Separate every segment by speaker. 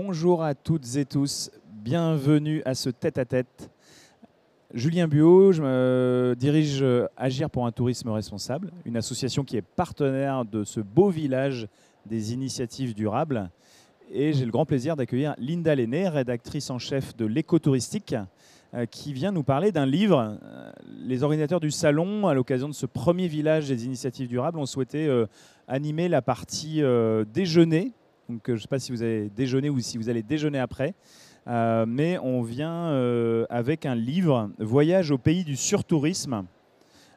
Speaker 1: Bonjour à toutes et tous, bienvenue à ce tête-à-tête. Julien Buot, je me dirige Agir pour un tourisme responsable, une association qui est partenaire de ce beau village des initiatives durables. Et j'ai le grand plaisir d'accueillir Linda Lenné, rédactrice en chef de l'écotouristique, qui vient nous parler d'un livre. Les organisateurs du salon, à l'occasion de ce premier village des initiatives durables, ont souhaité animer la partie déjeuner. Donc, je ne sais pas si vous avez déjeuné ou si vous allez déjeuner après. Mais on vient avec un livre, Voyage au pays du surtourisme.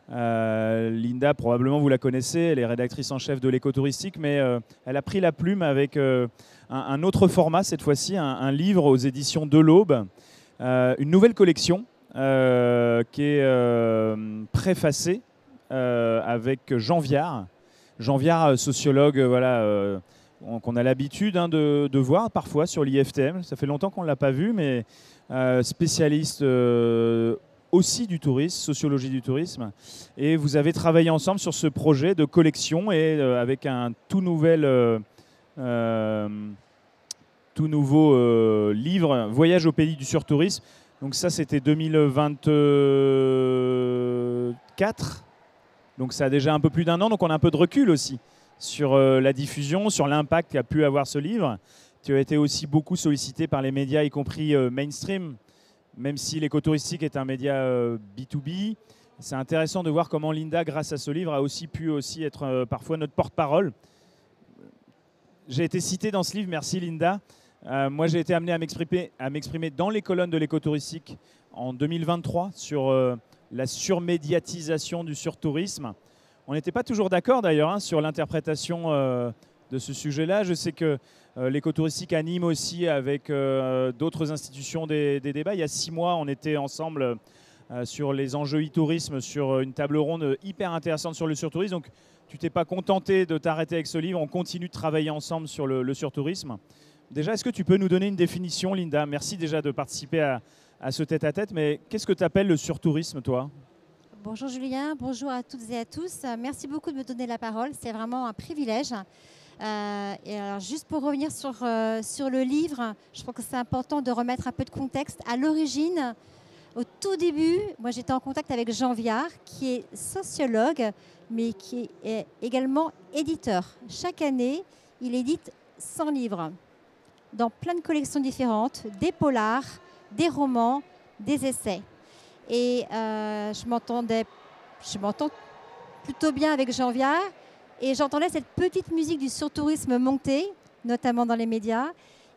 Speaker 1: Linda, probablement vous la connaissez, elle est rédactrice en chef de l'écotouristique, mais elle a pris la plume avec un autre format cette fois-ci, un livre aux éditions de l'Aube, une nouvelle collection qui est préfacée avec Jean Viard. Jean Viard, sociologue, voilà, qu'on a l'habitude de voir parfois sur l'IFTM. Ça fait longtemps qu'on ne l'a pas vu, mais spécialiste aussi du tourisme, sociologie du tourisme. Et vous avez travaillé ensemble sur ce projet de collection et avec un tout nouveau livre, Voyage au pays du surtourisme. Donc ça, c'était 2024. Donc ça a déjà un peu plus d'un an, donc on a un peu de recul aussi sur la diffusion, sur l'impact qu'a pu avoir ce livre. Tu as été aussi beaucoup sollicité par les médias, y compris mainstream, même si l'écotouristique est un média B2B. C'est intéressant de voir comment Linda, grâce à ce livre, a aussi pu être parfois notre porte-parole. J'ai été cité dans ce livre, merci Linda. Moi, j'ai été amené à m'exprimer dans les colonnes de l'écotouristique en 2023 sur la surmédiatisation du surtourisme. On n'était pas toujours d'accord d'ailleurs sur l'interprétation de ce sujet-là. Je sais que l'écotouristique anime aussi avec d'autres institutions des débats. Il y a 6 mois, on était ensemble sur les enjeux e-tourisme, sur une table ronde hyper intéressante sur le surtourisme. Donc tu t'es pas contenté de t'arrêter avec ce livre. On continue de travailler ensemble sur le surtourisme. Déjà, est-ce que tu peux nous donner une définition, Linda? Merci déjà de participer à ce tête-à-tête. Mais qu'est-ce que tu appelles le surtourisme, toi?
Speaker 2: Bonjour Julien, bonjour à toutes et à tous. Merci beaucoup de me donner la parole, c'est vraiment un privilège. Et alors juste pour revenir sur le livre, je crois que c'est important de remettre un peu de contexte. À l'origine, au tout début, moi j'étais en contact avec Jean Viard, qui est sociologue, mais qui est également éditeur. Chaque année, il édite 100 livres dans plein de collections différentes, des polars, des romans, des essais. Et je m'entends plutôt bien avec Jean Viard et j'entendais cette petite musique du surtourisme monter, notamment dans les médias.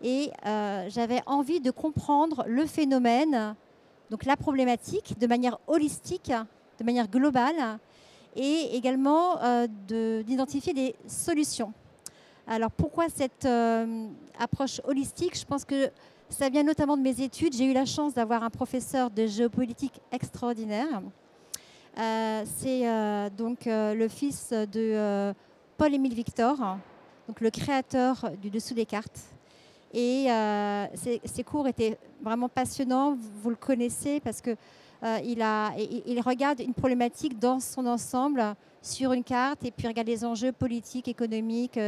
Speaker 2: Et j'avais envie de comprendre le phénomène, donc la problématique, de manière holistique, de manière globale, et également d'identifier des solutions. Alors pourquoi cette approche holistique? Je pense que ça vient notamment de mes études. J'ai eu la chance d'avoir un professeur de géopolitique extraordinaire. C'est donc le fils de Paul-Émile Victor, donc le créateur du Dessous des cartes. Et ses cours étaient vraiment passionnants. Vous le connaissez parce que il regarde une problématique dans son ensemble sur une carte et puis regarde les enjeux politiques, économiques,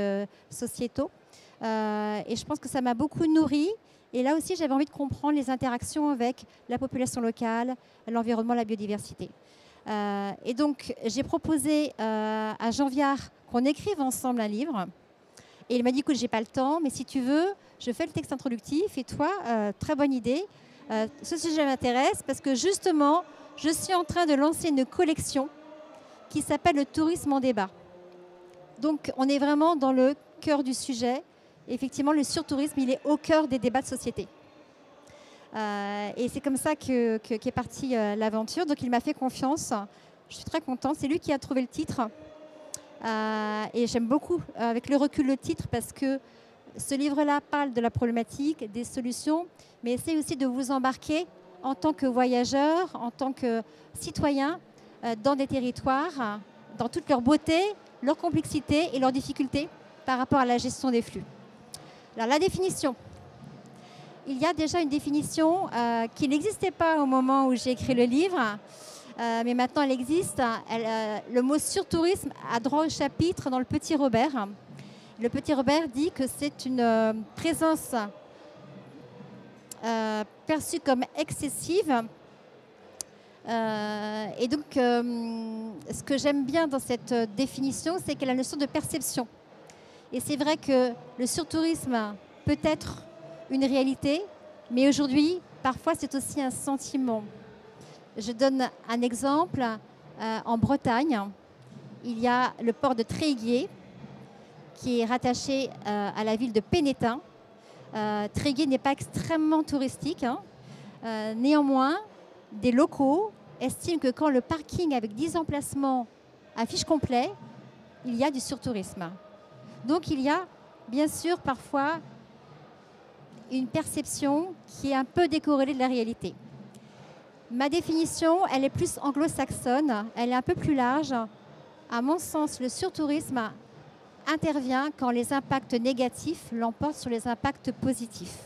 Speaker 2: sociétaux. Et je pense que ça m'a beaucoup nourrie. Et là aussi, j'avais envie de comprendre les interactions avec la population locale, l'environnement, la biodiversité. Et donc, j'ai proposé à Jean Viard qu'on écrive ensemble un livre. Et il m'a dit, écoute, j'ai pas le temps, mais si tu veux, je fais le texte introductif. Et toi, très bonne idée. Ce sujet m'intéresse parce que justement, je suis en train de lancer une collection qui s'appelle le tourisme en débat. Donc, on est vraiment dans le cœur du sujet. Effectivement, le surtourisme, il est au cœur des débats de société. Et c'est comme ça qu'est partie l'aventure. Donc, il m'a fait confiance. Je suis très contente. C'est lui qui a trouvé le titre. Et j'aime beaucoup, avec le recul, le titre, parce que ce livre-là parle de la problématique, des solutions, mais essaie aussi de vous embarquer en tant que voyageur, en tant que citoyen, dans des territoires, dans toute leur beauté, leur complexité et leurs difficultés par rapport à la gestion des flux. Alors, la définition. Il y a déjà une définition qui n'existait pas au moment où j'ai écrit le livre, mais maintenant elle existe. Le mot surtourisme a droit au chapitre dans le Petit Robert. Le Petit Robert dit que c'est une présence perçue comme excessive. Et donc, ce que j'aime bien dans cette définition, c'est qu'elle a la notion de perception. Et c'est vrai que le surtourisme peut être une réalité, mais aujourd'hui, parfois, c'est aussi un sentiment. Je donne un exemple. En Bretagne, il y a le port de Tréguier, qui est rattaché à la ville de Pénétin. Tréguier n'est pas extrêmement touristique. Néanmoins, des locaux estiment que quand le parking avec 10 emplacements affiche complet, il y a du surtourisme. Donc il y a bien sûr parfois une perception qui est un peu décorrélée de la réalité. Ma définition, elle est plus anglo-saxonne, elle est un peu plus large. À mon sens, le surtourisme intervient quand les impacts négatifs l'emportent sur les impacts positifs.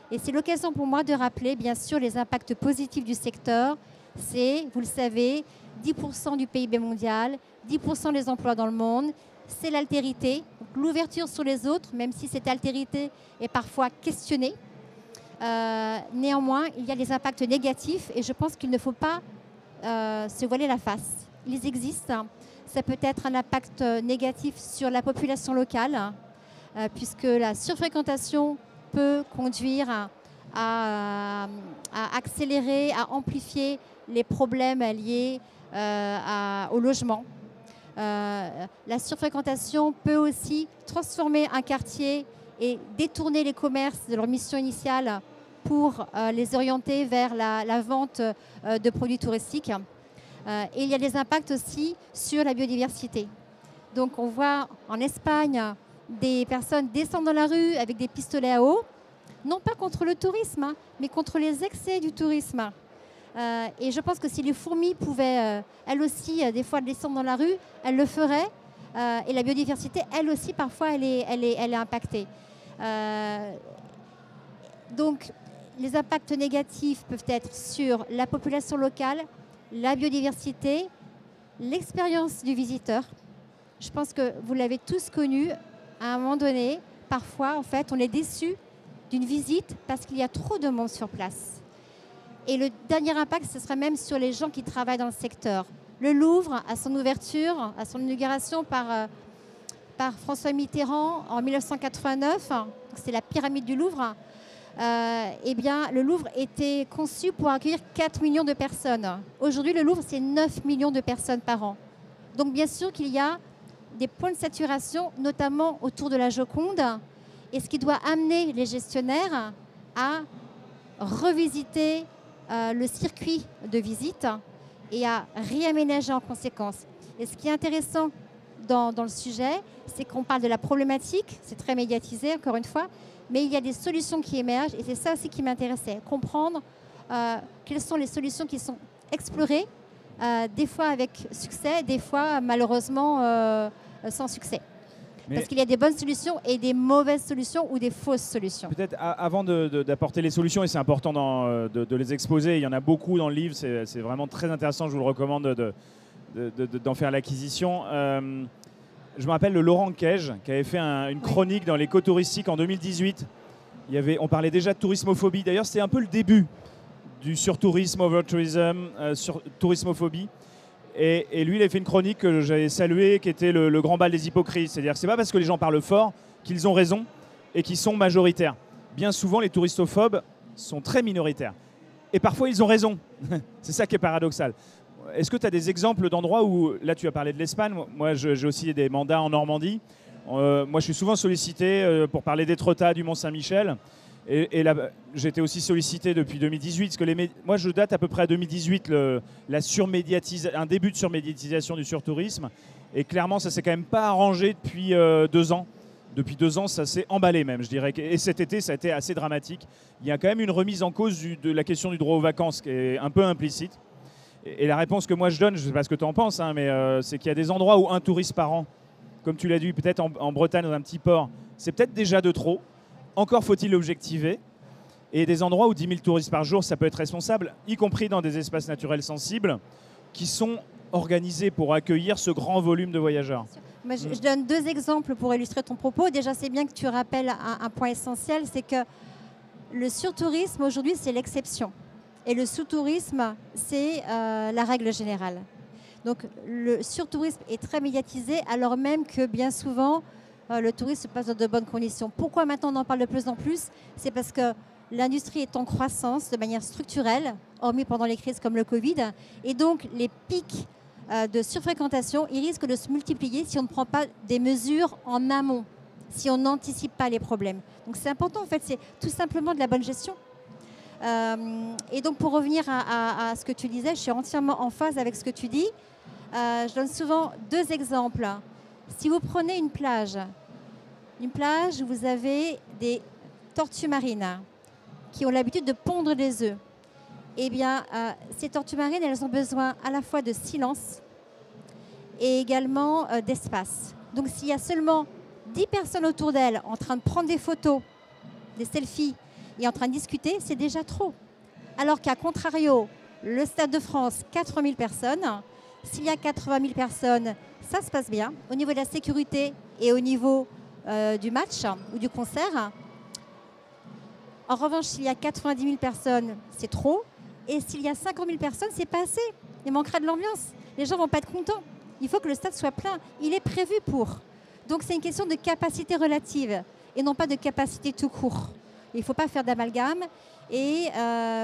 Speaker 2: Et c'est l'occasion pour moi de rappeler, bien sûr, les impacts positifs du secteur. C'est, vous le savez, 10% du PIB mondial, 10% des emplois dans le monde. C'est l'altérité, l'ouverture sur les autres, même si cette altérité est parfois questionnée. Néanmoins, il y a des impacts négatifs et je pense qu'il ne faut pas se voiler la face. Ils existent. Ça peut être un impact négatif sur la population locale, puisque la surfréquentation peut conduire à accélérer, à amplifier les problèmes liés au logement. La surfréquentation peut aussi transformer un quartier et détourner les commerces de leur mission initiale pour les orienter vers la vente de produits touristiques. Et il y a des impacts aussi sur la biodiversité. Donc on voit en Espagne des personnes descendre dans la rue avec des pistolets à eau, non pas contre le tourisme, mais contre les excès du tourisme. Et je pense que si les fourmis pouvaient, elles aussi, des fois descendre dans la rue, elles le feraient. Et la biodiversité, elle aussi, parfois, elle est impactée. Donc, les impacts négatifs peuvent être sur la population locale, la biodiversité, l'expérience du visiteur. Je pense que vous l'avez tous connu, à un moment donné, parfois, en fait, on est déçu d'une visite parce qu'il y a trop de monde sur place. Et le dernier impact, ce serait même sur les gens qui travaillent dans le secteur. Le Louvre, à son ouverture, à son inauguration par François Mitterrand en 1989, c'est la pyramide du Louvre, eh bien, le Louvre était conçu pour accueillir 4 millions de personnes. Aujourd'hui, le Louvre, c'est 9 millions de personnes par an. Donc, bien sûr qu'il y a des points de saturation, notamment autour de la Joconde, et ce qui doit amener les gestionnaires à revisiter le circuit de visite et à réaménager en conséquence. Et ce qui est intéressant dans le sujet, c'est qu'on parle de la problématique, c'est très médiatisé encore une fois, mais il y a des solutions qui émergent et c'est ça aussi qui m'intéressait, comprendre quelles sont les solutions qui sont explorées, des fois avec succès, des fois malheureusement sans succès. Parce qu'il y a des bonnes solutions et des mauvaises solutions ou des fausses solutions.
Speaker 1: Peut-être avant d'apporter les solutions, et c'est important de les exposer, il y en a beaucoup dans le livre, c'est vraiment très intéressant, je vous le recommande d'en faire l'acquisition. Je me rappelle de Laurent Cage qui avait fait une chronique dans l'éco touristique en 2018. On parlait déjà de tourismophobie. D'ailleurs, c'était un peu le début du surtourisme, overtourism, sur tourismophobie. Et lui, il a fait une chronique que j'avais saluée, qui était le grand bal des hypocrites. C'est-à-dire que ce n'est pas parce que les gens parlent fort qu'ils ont raison et qu'ils sont majoritaires. Bien souvent, les touristophobes sont très minoritaires. Et parfois, ils ont raison. C'est ça qui est paradoxal. Est-ce que tu as des exemples d'endroits où, là tu as parlé de l'Espagne, moi j'ai aussi des mandats en Normandie. Moi je suis souvent sollicité pour parler d'Étretat, du Mont-Saint-Michel. Et là, j'ai été aussi sollicité depuis 2018. Parce que moi je date à peu près à 2018, un début de surmédiatisation du surtourisme. Et clairement ça s'est quand même pas arrangé depuis 2 ans. Depuis 2 ans ça s'est emballé même, je dirais. Et cet été ça a été assez dramatique. Il y a quand même une remise en cause de la question du droit aux vacances qui est un peu implicite. Et la réponse que moi je donne, je ne sais pas ce que tu en penses, hein, mais c'est qu'il y a des endroits où un touriste par an, comme tu l'as dit, peut-être en Bretagne, dans un petit port, c'est peut-être déjà de trop. Encore faut-il l'objectiver. Et des endroits où 10 000 touristes par jour, ça peut être responsable, y compris dans des espaces naturels sensibles, qui sont organisés pour accueillir ce grand volume de voyageurs.
Speaker 2: Moi, je donne 2 exemples pour illustrer ton propos. Déjà, c'est bien que tu rappelles un point essentiel, c'est que Le surtourisme, aujourd'hui, c'est l'exception. Et le sous-tourisme, c'est la règle générale. Donc, le surtourisme est très médiatisé, alors même que bien souvent, le tourisme se passe dans de bonnes conditions. Pourquoi maintenant on en parle de plus en plus? C'est parce que l'industrie est en croissance de manière structurelle, hormis pendant les crises comme le Covid. Et donc, les pics de surfréquentation, ils risquent de se multiplier si on ne prend pas des mesures en amont, si on n'anticipe pas les problèmes. Donc, c'est important, en fait, c'est tout simplement de la bonne gestion. Et donc, pour revenir à ce que tu disais, je suis entièrement en phase avec ce que tu dis. Je donne souvent 2 exemples. Si vous prenez une plage où vous avez des tortues marines qui ont l'habitude de pondre des œufs, eh bien, ces tortues marines, elles ont besoin à la fois de silence et également d'espace. Donc, s'il y a seulement 10 personnes autour d'elles en train de prendre des photos, des selfies, et en train de discuter, c'est déjà trop. Alors qu'à contrario, le Stade de France, 80 000 personnes, s'il y a 80 000 personnes, ça se passe bien. Au niveau de la sécurité et au niveau du match ou du concert. En revanche, s'il y a 90 000 personnes, c'est trop. Et s'il y a 50 000 personnes, c'est pas assez. Il manquera de l'ambiance. Les gens ne vont pas être contents. Il faut que le stade soit plein. Il est prévu pour. Donc c'est une question de capacité relative et non pas de capacité tout court. Il ne faut pas faire d'amalgame. Et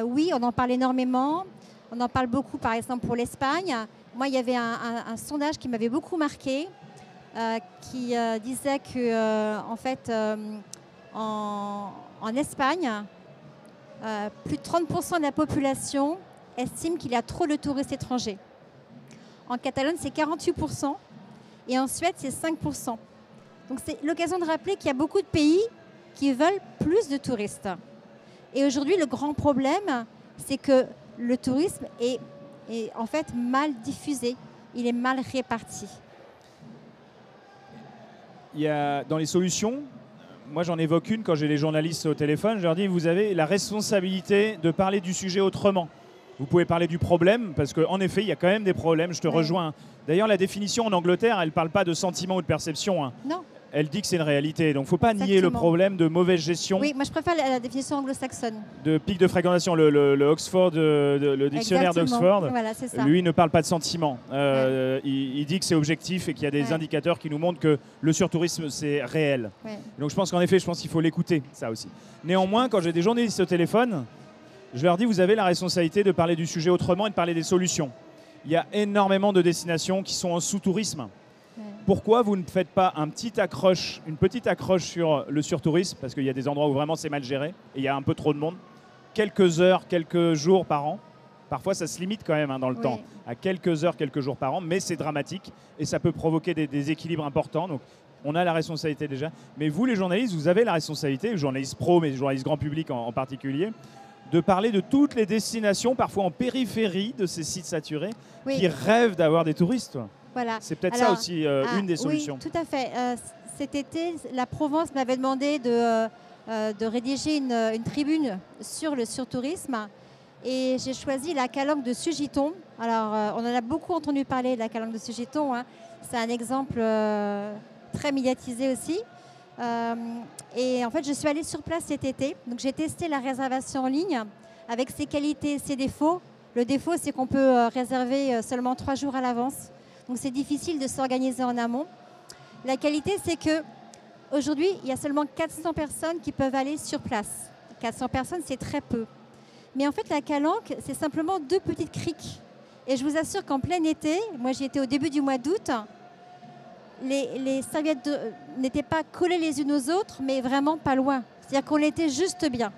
Speaker 2: oui, on en parle énormément. On en parle beaucoup, par exemple, pour l'Espagne. Moi, il y avait un sondage qui m'avait beaucoup marqué, qui disait que, en fait, en Espagne, plus de 30% de la population estime qu'il y a trop de touristes étrangers. En Catalogne, c'est 48%. Et en Suède, c'est 5%. Donc, c'est l'occasion de rappeler qu'il y a beaucoup de pays qui veulent plus de touristes. Et aujourd'hui, le grand problème, c'est que le tourisme est en fait mal diffusé. Il est mal réparti.
Speaker 1: Il y a, dans les solutions, moi j'en évoque une quand j'ai les journalistes au téléphone, je leur dis vous avez la responsabilité de parler du sujet autrement. Vous pouvez parler du problème, parce qu'en effet, il y a quand même des problèmes, je te rejoins. D'ailleurs, la définition en Angleterre, elle ne parle pas de sentiment ou de perception. Hein.
Speaker 2: Non.
Speaker 1: Elle dit que c'est une réalité. Donc, il ne faut pas nier le problème de mauvaise gestion.
Speaker 2: Oui, moi je préfère la définition anglo-saxonne.
Speaker 1: De pic de fréquentation. Le Oxford, le dictionnaire d'Oxford,
Speaker 2: voilà,
Speaker 1: lui, ne parle pas de sentiment. Il dit que c'est objectif et qu'il y a des indicateurs qui nous montrent que le surtourisme, c'est réel. Donc, je pense qu'en effet, qu'il faut l'écouter, ça aussi. Néanmoins, quand j'ai des journalistes au téléphone, je leur dis, vous avez la responsabilité de parler du sujet autrement et de parler des solutions. Il y a énormément de destinations qui sont en sous-tourisme. Pourquoi vous ne faites pas une petite accroche sur le surtourisme? Parce qu'il y a des endroits où vraiment c'est mal géré et il y a un peu trop de monde. Quelques heures, quelques jours par an. Parfois, ça se limite quand même dans le temps, à quelques heures, quelques jours par an, mais c'est dramatique et ça peut provoquer des déséquilibres importants. Donc, on a la responsabilité déjà. Mais vous, les journalistes, vous avez la responsabilité, les journalistes pro, mais les journalistes grand public en particulier, de parler de toutes les destinations, parfois en périphérie de ces sites saturés, qui rêvent d'avoir des touristes.
Speaker 2: Voilà.
Speaker 1: C'est peut-être ça aussi une des solutions.
Speaker 2: Oui, tout à fait. Cet été, la Provence m'avait demandé de rédiger une tribune sur le surtourisme. Et j'ai choisi la calanque de Sugiton. Alors, on en a beaucoup entendu parler de la calanque de Sugiton. Hein. C'est un exemple très médiatisé aussi. Et en fait, je suis allée sur place cet été. Donc, j'ai testé la réservation en ligne avec ses qualités et ses défauts. Le défaut, c'est qu'on peut réserver seulement 3 jours à l'avance. Donc, c'est difficile de s'organiser en amont. La qualité, c'est qu'aujourd'hui, il y a seulement 400 personnes qui peuvent aller sur place. 400 personnes, c'est très peu. Mais en fait, la calanque, c'est simplement 2 petites criques. Et je vous assure qu'en plein été, moi j'y étais au début du mois d'août, les serviettes n'étaient pas collées les unes aux autres, mais vraiment pas loin. C'est-à-dire qu'on était juste bien.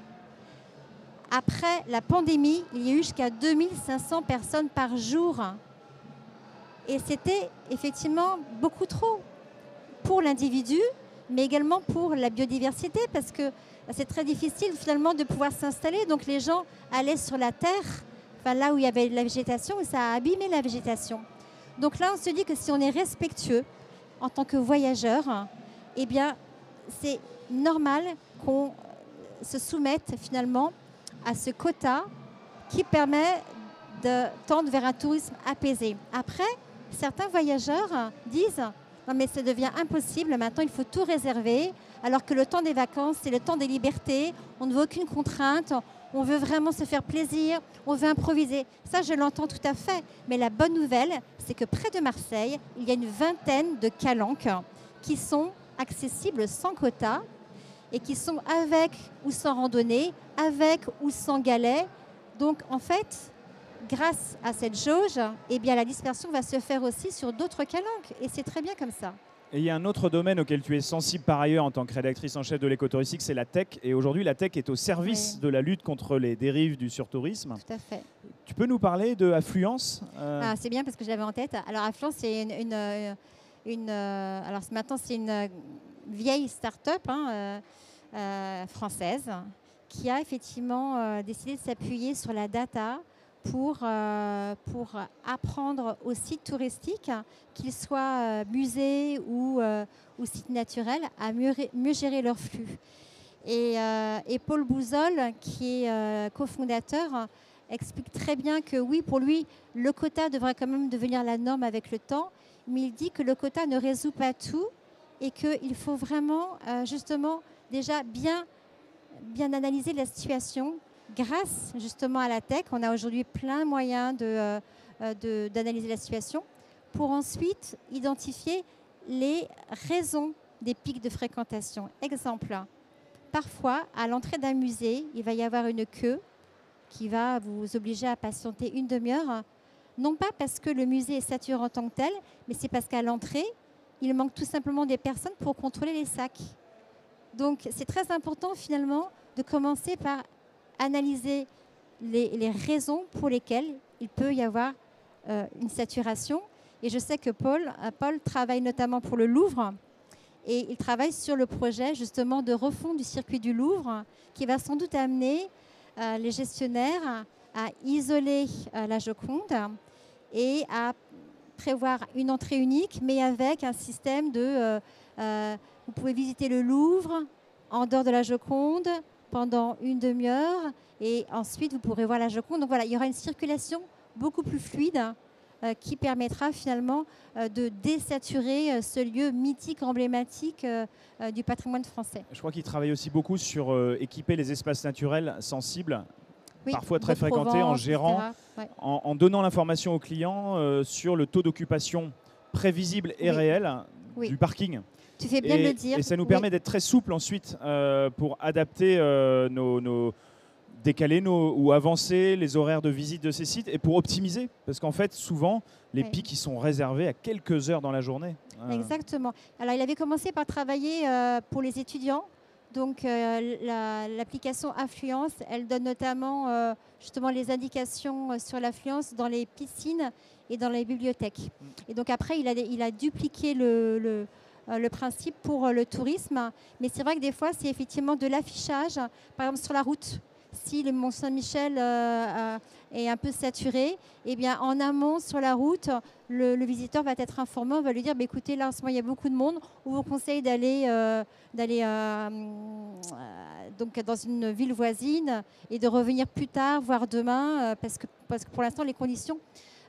Speaker 2: Après la pandémie, il y a eu jusqu'à 2500 personnes par jour. Et c'était effectivement beaucoup trop pour l'individu, mais également pour la biodiversité, parce que c'est très difficile finalement de pouvoir s'installer. Donc les gens allaient sur la terre, enfin, là où il y avait de la végétation, et ça a abîmé la végétation. Donc là, on se dit que si on est respectueux en tant que voyageur, eh bien, c'est normal qu'on se soumette finalement à ce quota qui permet de tendre vers un tourisme apaisé. Après, certains voyageurs disent « Non mais ça devient impossible, maintenant il faut tout réserver, alors que le temps des vacances, c'est le temps des libertés. On ne veut aucune contrainte, on veut vraiment se faire plaisir, on veut improviser. Ça, je l'entends tout à fait. Mais la bonne nouvelle, c'est que près de Marseille, il y a une vingtaine de calanques qui sont accessibles sans quota et qui sont avec ou sans randonnée, avec ou sans galets. Donc, en fait, grâce à cette jauge, eh bien, la dispersion va se faire aussi sur d'autres calanques. Et c'est très bien comme ça.
Speaker 1: Et il y a un autre domaine auquel tu es sensible par ailleurs en tant que rédactrice en chef de l'écotouristique, c'est la tech. Et aujourd'hui, la tech est au service de la lutte contre les dérives du surtourisme.
Speaker 2: Tout à fait.
Speaker 1: Tu peux nous parler de Affluence
Speaker 2: C'est bien parce que je l'avais en tête. Alors, Affluence, c'est alors maintenant, c'est une vieille start-up française qui a effectivement décidé de s'appuyer sur la data pour apprendre aux sites touristiques, qu'ils soient musées ou sites naturels, à mieux gérer leur flux. Et Paul Bouzol, qui est cofondateur, explique très bien que oui, pour lui, le quota devrait quand même devenir la norme avec le temps, mais il dit que le quota ne résout pas tout et qu'il faut vraiment justement déjà bien analyser la situation. Grâce justement à la tech, on a aujourd'hui plein de moyens d'analyser la situation pour ensuite identifier les raisons des pics de fréquentation. Exemple, parfois à l'entrée d'un musée, il va y avoir une queue qui va vous obliger à patienter une demi-heure, non pas parce que le musée est saturé en tant que tel, mais c'est parce qu'à l'entrée, il manque tout simplement des personnes pour contrôler les sacs. Donc c'est très important finalement de commencer par analyser les raisons pour lesquelles il peut y avoir une saturation. Et je sais que Paul travaille notamment pour le Louvre et il travaille sur le projet justement de refonte du circuit du Louvre qui va sans doute amener les gestionnaires à isoler la Joconde et à prévoir une entrée unique, mais avec un système de... vous pouvez visiter le Louvre en dehors de la Joconde pendant une demi-heure et ensuite vous pourrez voir la Joconde. Donc voilà, il y aura une circulation beaucoup plus fluide qui permettra finalement de désaturer ce lieu mythique, emblématique du patrimoine français.
Speaker 1: Je crois qu'il travaille aussi beaucoup sur équiper les espaces naturels sensibles, parfois très
Speaker 2: Provence,
Speaker 1: fréquentés, en gérant, en donnant l'information aux clients sur le taux d'occupation prévisible et réel du parking.
Speaker 2: Tu fais bien de le dire.
Speaker 1: Et ça nous permet d'être très souple ensuite pour adapter décaler ou avancer les horaires de visite de ces sites et pour optimiser. Parce qu'en fait, souvent, les pics ils sont réservés à quelques heures dans la journée.
Speaker 2: Exactement. Alors, il avait commencé par travailler pour les étudiants. Donc, l'application Affluence, elle donne notamment justement les indications sur l'affluence dans les piscines et dans les bibliothèques. Et donc, après, il a dupliqué le principe pour le tourisme. Mais c'est vrai que des fois, c'est effectivement de l'affichage, par exemple sur la route. Si le Mont-Saint-Michel est un peu saturé, eh bien, en amont, sur la route, le visiteur va être informé. On va lui dire, écoutez, là, en ce moment, il y a beaucoup de monde. On vous conseille d'aller donc dans une ville voisine et de revenir plus tard, voire demain, parce que pour l'instant, les conditions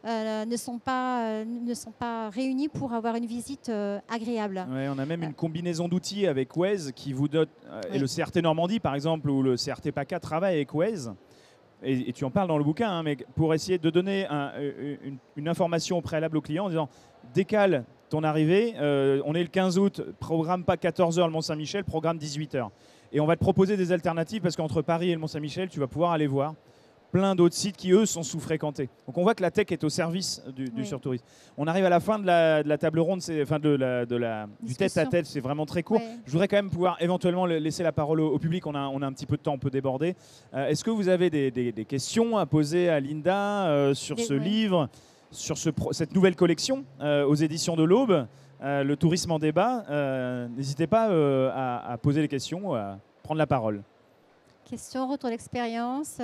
Speaker 2: ne sont pas réunies pour avoir une visite agréable.
Speaker 1: Ouais, on a même une combinaison d'outils avec Waze qui vous donne, et le CRT Normandie par exemple, ou le CRT PACA travaille avec Waze, et tu en parles dans le bouquin, mais pour essayer de donner une information au préalable au client en disant décale ton arrivée, on est le 15 août, programme pas 14h le Mont-Saint-Michel, programme 18h. Et on va te proposer des alternatives parce qu'entre Paris et le Mont-Saint-Michel, tu vas pouvoir aller voir plein d'autres sites qui, eux, sont sous-fréquentés. Donc on voit que la tech est au service du surtourisme. On arrive à la fin de la table ronde, du tête-à-tête, c'est vraiment très court. Je voudrais quand même pouvoir éventuellement laisser la parole au public, on a un petit peu de temps, on peut déborder. Est-ce que vous avez des questions à poser à Linda sur ce livre, sur cette nouvelle collection aux éditions de l'Aube, le tourisme en débat? N'hésitez pas à poser les questions ou à prendre la parole.
Speaker 2: Questions, retour d'expérience,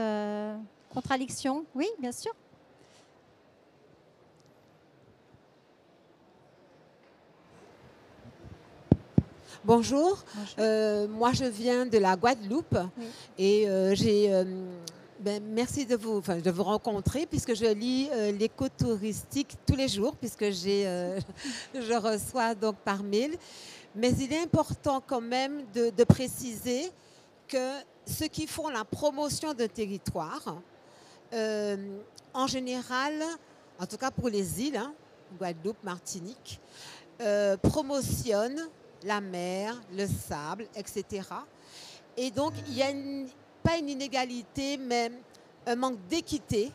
Speaker 2: contradiction? Oui, bien sûr.
Speaker 3: Bonjour. Moi je viens de la Guadeloupe et merci de vous rencontrer puisque je lis l'écotouristique tous les jours puisque je reçois donc par mail. Mais il est important quand même de préciser que ceux qui font la promotion d'un territoire, en général, en tout cas pour les îles, hein, Guadeloupe, Martinique, promotionnent la mer, le sable, etc. Et donc, il y a pas une inégalité, mais un manque d'équité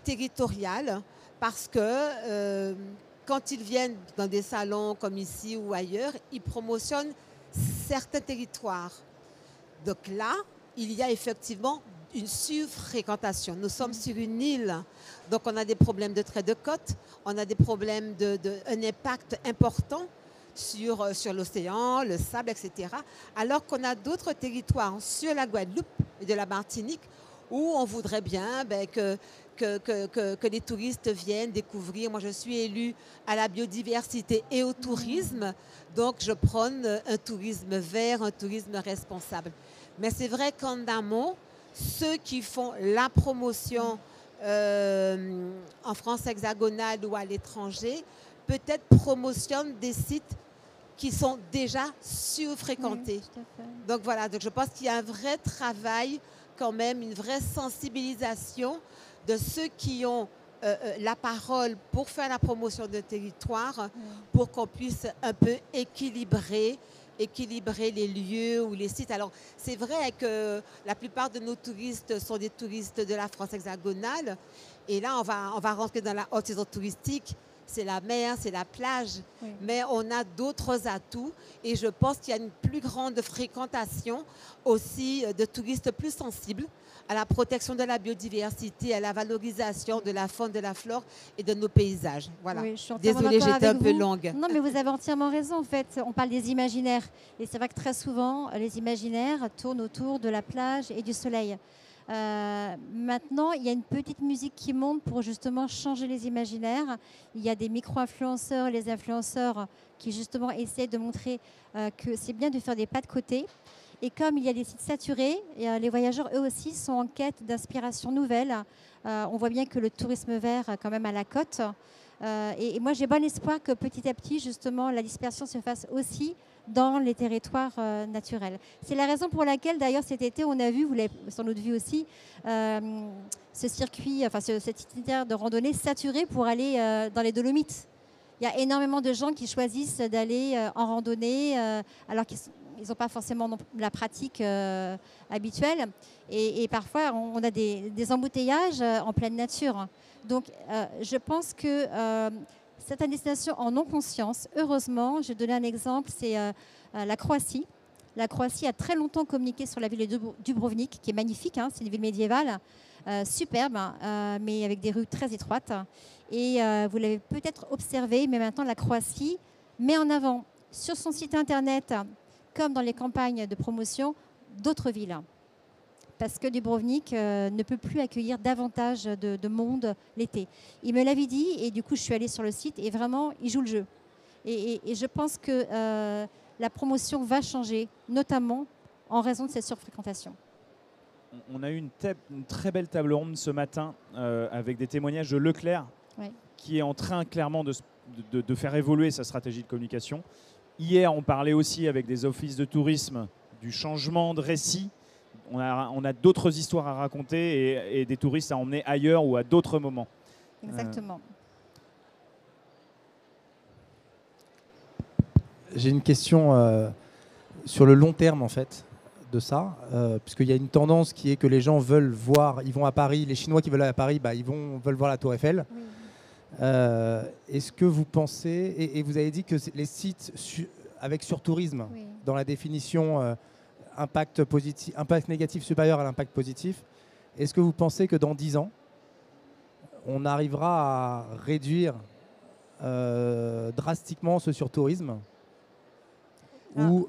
Speaker 3: territoriale, parce que quand ils viennent dans des salons comme ici ou ailleurs, ils promotionnent certains territoires. Donc là, il y a effectivement une surfréquentation. Nous sommes sur une île, donc on a des problèmes de trait de côte, on a des problèmes un impact important sur l'océan, le sable, etc. Alors qu'on a d'autres territoires sur la Guadeloupe et de la Martinique où on voudrait bien que les touristes viennent découvrir. Moi, je suis élue à la biodiversité et au tourisme, donc je prône un tourisme vert, un tourisme responsable. Mais c'est vrai qu'en amont, ceux qui font la promotion en France hexagonale ou à l'étranger, peut-être promotionnent des sites qui sont déjà surfréquentés. Oui, donc voilà, donc je pense qu'il y a un vrai travail quand même, une vraie sensibilisation de ceux qui ont la parole pour faire la promotion de territoire, pour qu'on puisse un peu équilibrer les lieux ou les sites. Alors, c'est vrai que la plupart de nos touristes sont des touristes de la France hexagonale. Et là, on va rentrer dans la haute saison touristique. C'est la mer, c'est la plage. Oui. Mais on a d'autres atouts. Et je pense qu'il y a une plus grande fréquentation aussi de touristes plus sensibles à la protection de la biodiversité, à la valorisation de la faune, de la flore et de nos paysages. Voilà. Oui, désolée, j'étais un peu longue.
Speaker 2: Non, mais vous avez entièrement raison. En fait, on parle des imaginaires. Et c'est vrai que très souvent, les imaginaires tournent autour de la plage et du soleil. Maintenant, il y a une petite musique qui monte pour justement changer les imaginaires. Il y a des micro-influenceurs, les influenceurs qui justement essaient de montrer que c'est bien de faire des pas de côté. Et comme il y a des sites saturés, les voyageurs, eux aussi, sont en quête d'inspiration nouvelle. On voit bien que le tourisme vert, quand même, à la cote. Et moi, j'ai bon espoir que petit à petit, justement, la dispersion se fasse aussi dans les territoires naturels. C'est la raison pour laquelle, d'ailleurs, cet été, on a vu, vous l'avez sans doute vu aussi, ce circuit, enfin, cet itinéraire de randonnée saturé pour aller dans les Dolomites. Il y a énormément de gens qui choisissent d'aller en randonnée alors qu'ils n'ont pas forcément la pratique habituelle. Et parfois, on a des embouteillages en pleine nature. Donc, je pense que certaines destinations en ont conscience. Heureusement, je vais donner un exemple, c'est la Croatie. La Croatie a très longtemps communiqué sur la ville de Dubrovnik, qui est magnifique, hein, c'est une ville médiévale, superbe, mais avec des rues très étroites. Et vous l'avez peut-être observé, mais maintenant la Croatie met en avant sur son site internet, comme dans les campagnes de promotion, d'autres villes. Parce que Dubrovnik ne peut plus accueillir davantage de monde l'été. Il me l'avait dit, et du coup, je suis allée sur le site, et vraiment, il joue le jeu. Et je pense que la promotion va changer, notamment en raison de cette surfréquentation.
Speaker 1: On a eu une très belle table ronde ce matin avec des témoignages de Leclerc, oui, qui est en train clairement de faire évoluer sa stratégie de communication. Hier, on parlait aussi avec des offices de tourisme du changement de récit. On a d'autres histoires à raconter et des touristes à emmener ailleurs ou à d'autres moments.
Speaker 2: Exactement.
Speaker 4: J'ai une question sur le long terme, en fait, de ça, puisqu'il y a une tendance qui est que les gens veulent voir, ils vont à Paris, les Chinois qui veulent aller à Paris, bah, veulent voir la Tour Eiffel. Oui. Est-ce que vous pensez, et vous avez dit que les sites avec surtourisme, oui, dans la définition impact négatif supérieur à l'impact positif, est-ce que vous pensez que dans 10 ans, on arrivera à réduire drastiquement ce surtourisme ou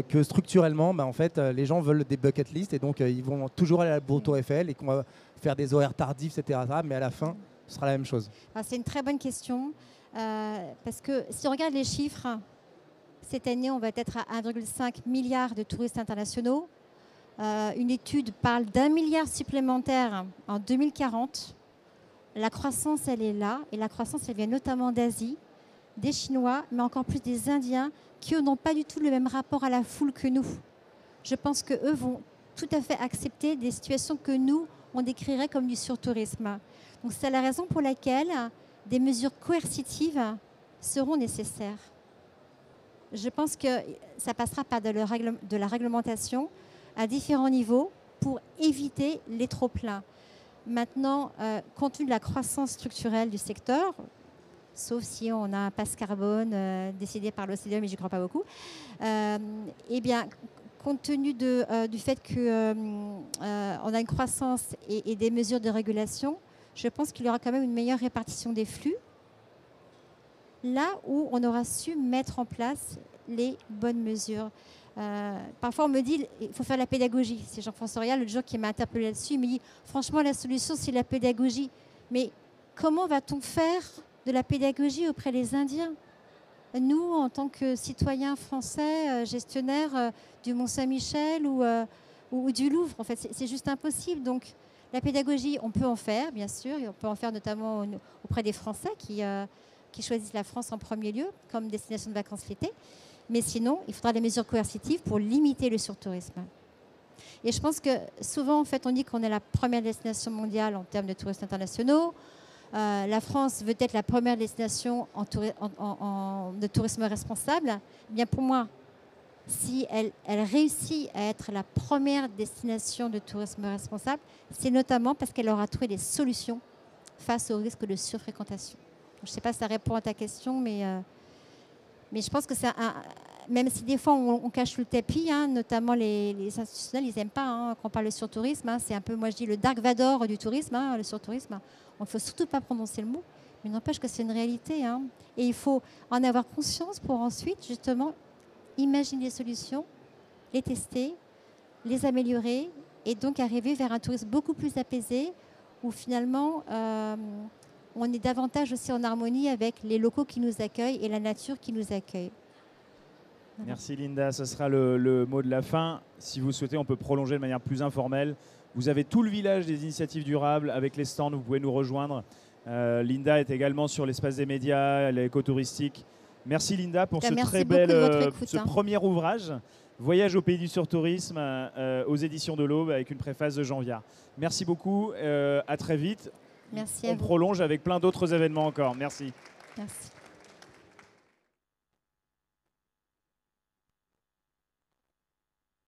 Speaker 4: que structurellement, en fait, les gens veulent des bucket lists et donc ils vont toujours aller à la Tour Eiffel et qu'on va faire des horaires tardifs, etc. Mais à la fin, ce sera la même chose.
Speaker 2: C'est une très bonne question parce que si on regarde les chiffres, cette année, on va être à 1,5 milliard de touristes internationaux. Une étude parle d'1 milliard supplémentaire en 2040. La croissance, elle est là. Et la croissance, elle vient notamment d'Asie. des Chinois, mais encore plus des Indiens, qui eux n'ont pas du tout le même rapport à la foule que nous. Je pense qu'eux vont tout à fait accepter des situations que nous, on décrirait comme du surtourisme. Donc c'est la raison pour laquelle des mesures coercitives seront nécessaires. Je pense que ça passera par de la réglementation à différents niveaux pour éviter les trop-pleins. Maintenant, compte tenu de la croissance structurelle du secteur, sauf si on a un passe carbone décidé par l'OCDE, mais je n'y crois pas beaucoup, eh bien, compte tenu du fait qu'on a une croissance et des mesures de régulation, je pense qu'il y aura quand même une meilleure répartition des flux, là où on aura su mettre en place les bonnes mesures. Parfois, on me dit qu'il faut faire la pédagogie. C'est Jean-François Royal, le jour qui m'a interpellé là-dessus, il me dit franchement, la solution, c'est la pédagogie. Mais comment va-t-on faire de la pédagogie auprès des Indiens? Nous, en tant que citoyens français, gestionnaires du Mont-Saint-Michel ou du Louvre, en fait, c'est juste impossible. Donc, la pédagogie, on peut en faire, bien sûr, et on peut en faire notamment auprès des Français qui choisissent la France en premier lieu comme destination de vacances l'été. Mais sinon, il faudra des mesures coercitives pour limiter le surtourisme. Et je pense que souvent, en fait, on dit qu'on est la première destination mondiale en termes de touristes internationaux. La France veut être la première destination de tourisme responsable. Eh bien, pour moi, si elle réussit à être la première destination de tourisme responsable, c'est notamment parce qu'elle aura trouvé des solutions face au risque de surfréquentation. Donc, je ne sais pas si ça répond à ta question, mais je pense que c'est même si des fois on cache le tapis, hein, notamment les institutionnels, ils n'aiment pas quand on parle de surtourisme. Hein, c'est un peu, moi je dis, le Dark Vador du tourisme, hein, le surtourisme. Il ne faut surtout pas prononcer le mot, mais n'empêche que c'est une réalité. Hein, et il faut en avoir conscience pour ensuite, justement, imaginer des solutions, les tester, les améliorer, et donc arriver vers un tourisme beaucoup plus apaisé, où finalement on est davantage aussi en harmonie avec les locaux qui nous accueillent et la nature qui nous accueille.
Speaker 1: Voilà. Merci Linda, ce sera le mot de la fin. Si vous souhaitez, on peut prolonger de manière plus informelle. Vous avez tout le village des initiatives durables avec les stands, vous pouvez nous rejoindre. Linda est également sur l'espace des médias, l'écotouristique. Merci Linda pour ce premier ouvrage, Voyage au pays du surtourisme aux éditions de l'Aube avec une préface de Jean Viard. Merci beaucoup, à très vite.
Speaker 2: Merci
Speaker 1: on prolonge avec plein d'autres événements encore. Merci.
Speaker 2: Merci.